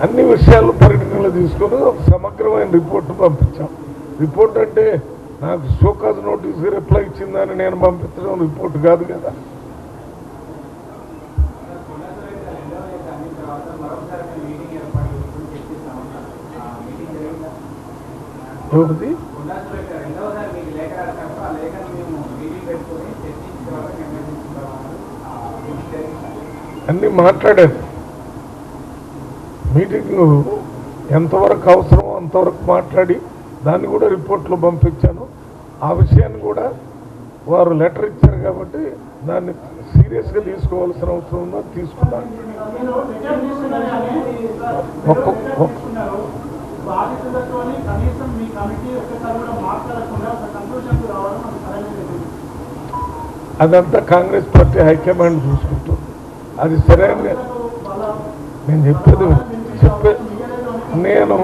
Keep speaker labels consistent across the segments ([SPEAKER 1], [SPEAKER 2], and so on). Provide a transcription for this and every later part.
[SPEAKER 1] అన్ని విషయాలు పరిగణనలో తీసుకొని ఒక సమగ్రమైన రిపోర్ట్ పంపించాం. రిపోర్ట్ అంటే నాకు షోకాజ్ నోటీస్కి రిప్లై ఇచ్చిందని నేను పంపించడం రిపోర్ట్ కాదు కదా. ఎవరిది అన్నీ మాట్లాడాను. మీటింగ్ ఎంతవరకు అవసరమో అంతవరకు మాట్లాడి దాన్ని కూడా రిపోర్ట్లో పంపించాను. ఆ విషయాన్ని కూడా వారు లెటర్ ఇచ్చారు కాబట్టి దాన్ని సీరియస్గా తీసుకోవాల్సిన అవసరం ఉందని తీసుకున్నాను. అదంతా కాంగ్రెస్ పార్టీ హైకమాండ్ చూసుకుంటుంది. అది సరైన నేను నేను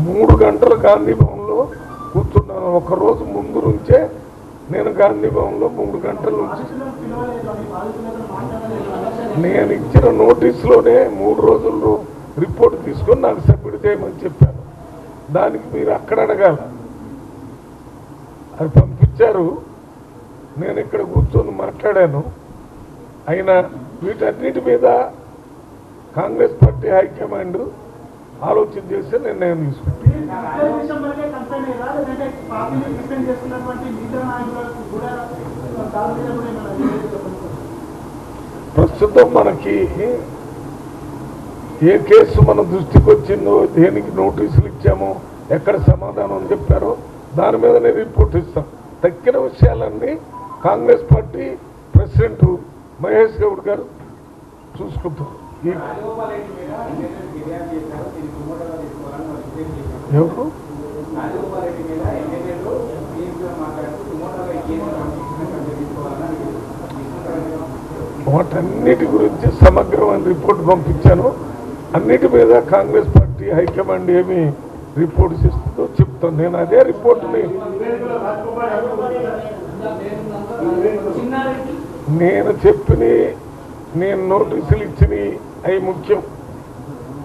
[SPEAKER 1] 3 గంటలు గాంధీ భవన్లో కూర్చున్నాను. ఒకరోజు ముందు నుంచే నేను గాంధీ భవన్లో 3 గంటల నుంచి నేను ఇచ్చిన నోటీసులోనే 3 రోజుల్లో రిపోర్ట్ తీసుకొని నాకు సబ్మిట్ చేయమని చెప్పాను. దానికి మీరు అక్కడ అడగాల. అది పంపించారు. నేను ఇక్కడ కూర్చొని మాట్లాడాను. అయినా వీటన్నిటి మీద కాంగ్రెస్ పార్టీ హైకమాండ్ ఆలోచన చేసి నిర్ణయం తీసుకుంటాను. ప్రస్తుతం మనకి ఏ కేసు మన దృష్టికి వచ్చిందో, దేనికి నోటీసులు ఇచ్చామో, ఎక్కడ సమాధానం చెప్పారో దాని మీదనే రిపోర్ట్ ఇస్తాం. తక్కిన విషయాలన్నీ కాంగ్రెస్ పార్టీ ప్రెసిడెంట్ మహేష్ గౌడ్ గారు చూసుకుంటారు. ఎవరు వాటన్నిటి గురించి సమగ్రమైన రిపోర్ట్ పంపించాను. అన్నిటి మీద కాంగ్రెస్ పార్టీ హైకమాండ్ ఏమి రిపోర్ట్స్ ఇస్తుందో చెప్తాను. నేను అదే రిపోర్ట్ని నేను చెప్పిన నేను నోటీసులు ఇచ్చినవి అవి ముఖ్యం.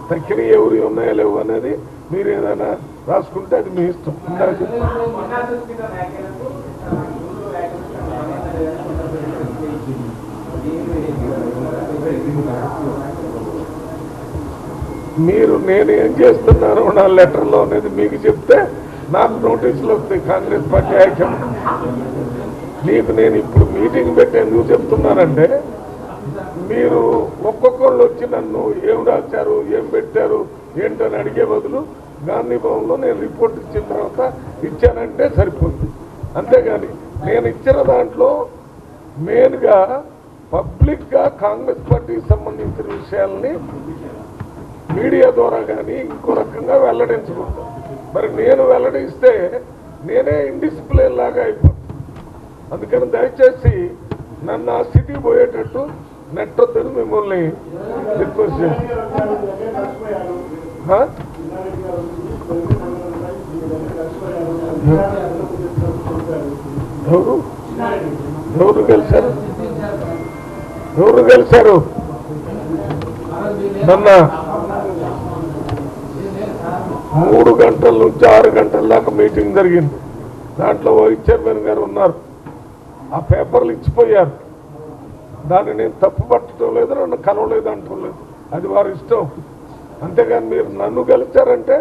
[SPEAKER 1] తక్కిన ఎవరు ఉన్నాయో లేవు అనేది మీరు ఏదైనా రాసుకుంటే అది మీ ఇష్టం. మీరు నేను ఏం చేస్తున్నారో నా లెటర్లో అనేది మీకు చెప్తే నాకు నోటీసులు వస్తాయి. కాంగ్రెస్ పార్టీ హైకమాండ్ మీకు నేను ఇప్పుడు మీటింగ్ పెట్టి ఎందుకు చెప్తున్నానంటే, మీరు ఒక్కొక్కళ్ళు వచ్చి నన్ను ఏం రాశారు, ఏం పెట్టారు, ఏంటని అడిగే బదులు గాంధీ భవన్లో నేను రిపోర్ట్ ఇచ్చిన తర్వాత ఇచ్చానంటే సరిపోతుంది. అంతేగాని నేను ఇచ్చిన దాంట్లో మెయిన్గా పబ్లిక్గా కాంగ్రెస్ పార్టీకి సంబంధించిన విషయాల్ని మీడియా ద్వారా కానీ ఇంకో రకంగా వెల్లడించకూడదు. మరి నేను వెల్లడిస్తే నేనే ఇండిసిప్లిన్ లాగా అయిపోతాను. అందుకని దయచేసి నన్ను ఆ స్థితికి పోయేటట్టు నెట్టొద్దని మిమ్మల్ని రిక్వెస్ట్ చేస్తాను. ఎవరు గెలిచారు? నన్న 3 గంటల నుంచి 6 గంటల దాకా మీటింగ్ జరిగింది. దాంట్లో వైస్ చైర్మన్ గారు ఉన్నారు. ఆ పేపర్లు ఇచ్చిపోయారు. దాన్ని నేను తప్పు పట్టడం లేదు, నన్ను కలవలేదు అంటం లేదు. అది వారి ఇష్టం. అంతేగాని మీరు నన్ను గెలిచారంటే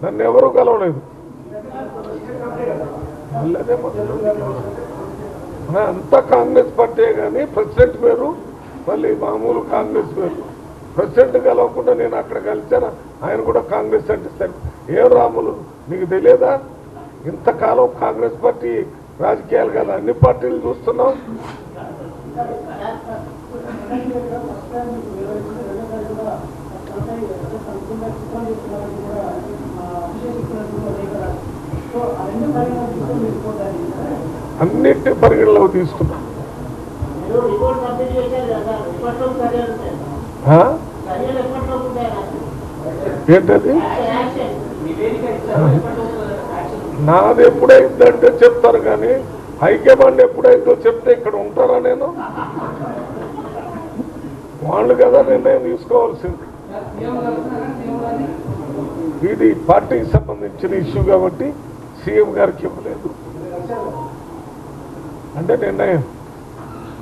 [SPEAKER 1] నన్ను ఎవరూ కలవలేదు. అంతా కాంగ్రెస్ పార్టీ కానీ ప్రెసిడెంట్ పేరు మళ్ళీ మామూలు కాంగ్రెస్ పేరు. ప్రెసిడెంట్ కలవకుండా నేను అక్కడ కలిసాను. ఆయన కూడా కాంగ్రెస్ అంటే సరే. ఏం రాములు మీకు తెలియదా? ఇంతకాలం కాంగ్రెస్ పార్టీ రాజకీయాలు కదా అన్ని పార్టీలు చూస్తున్నాం. అన్నిటి పరిగణలోకి తీసుకున్నాం. ఏంటది? నాది ఎప్పుడైందంటే చెప్తారు కానీ హైకమాండ్ ఎప్పుడైందో చెప్తే ఇక్కడ ఉంటారా? నేను వాళ్ళు కదా నిర్ణయం తీసుకోవాల్సింది. ఇది పార్టీకి సంబంధించిన ఇష్యూ కాబట్టి సీఎం గారికి ఇవ్వలేదు అంటే నిర్ణయం.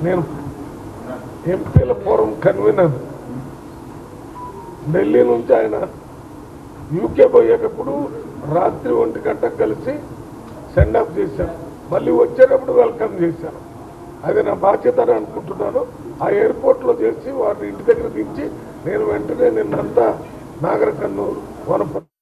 [SPEAKER 1] నేను ఎంపీల ఫోరం కన్వీనర్ ఢిల్లీ నుంచి ఆయన యూకే పోయేటప్పుడు రాత్రి 1 గంటకు కలిసి సెండ్ ఆఫ్ చేశాను, మళ్ళీ వచ్చేటప్పుడు వెల్కమ్ చేశాను. అది నా బాధ్యత అని అనుకుంటున్నాను. ఆ ఎయిర్పోర్ట్లో చేసి వారిని ఇంటి దగ్గర దించి నేను వెంటనే నిన్నంతా నాగర్ కర్నూలు వనపర్తి